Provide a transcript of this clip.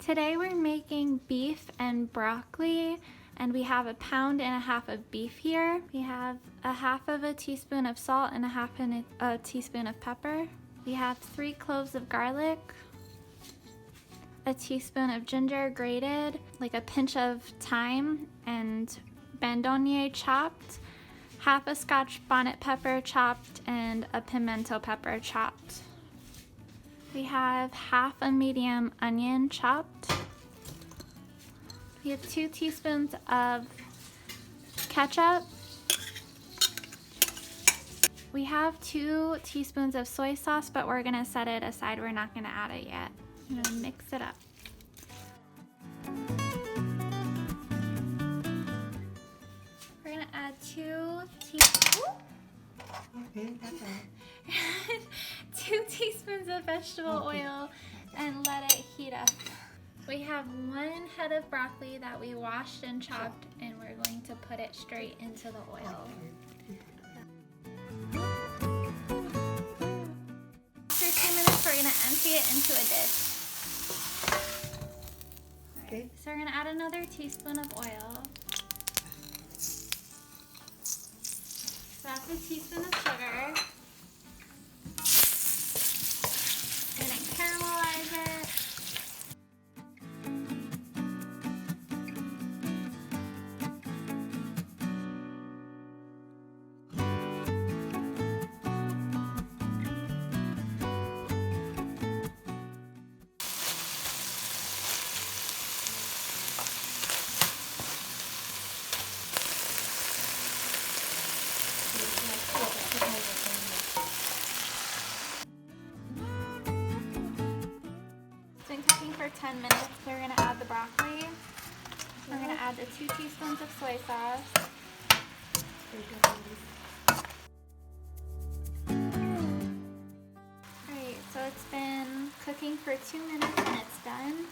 Today we're making beef and broccoli, and we have 1.5 pounds of beef here. We have 1/2 teaspoon of salt and 1/2 teaspoon of pepper. We have 3 cloves of garlic, a teaspoon of ginger grated, like a pinch of thyme and bandonier chopped, 1/2 Scotch bonnet pepper chopped, and a pimento pepper chopped. We have 1/2 medium onion chopped. We have 2 teaspoons of ketchup. We have 2 teaspoons of soy sauce, but we're gonna set it aside. We're not gonna add it yet. I'm gonna mix it up. We're gonna add 2 teaspoons of vegetable oil and let it heat up. We have 1 head of broccoli that we washed and chopped, and we're going to put it straight into the oil. After 2 minutes, we're gonna empty it into a dish. Okay. So we're gonna add another teaspoon of oil. So that's a teaspoon of sugar. We're gonna caramelize it. It's been cooking for 10 minutes. So we're gonna add the broccoli. We're gonna add the 2 teaspoons of soy sauce. Alright, so it's been cooking for 2 minutes and it's done.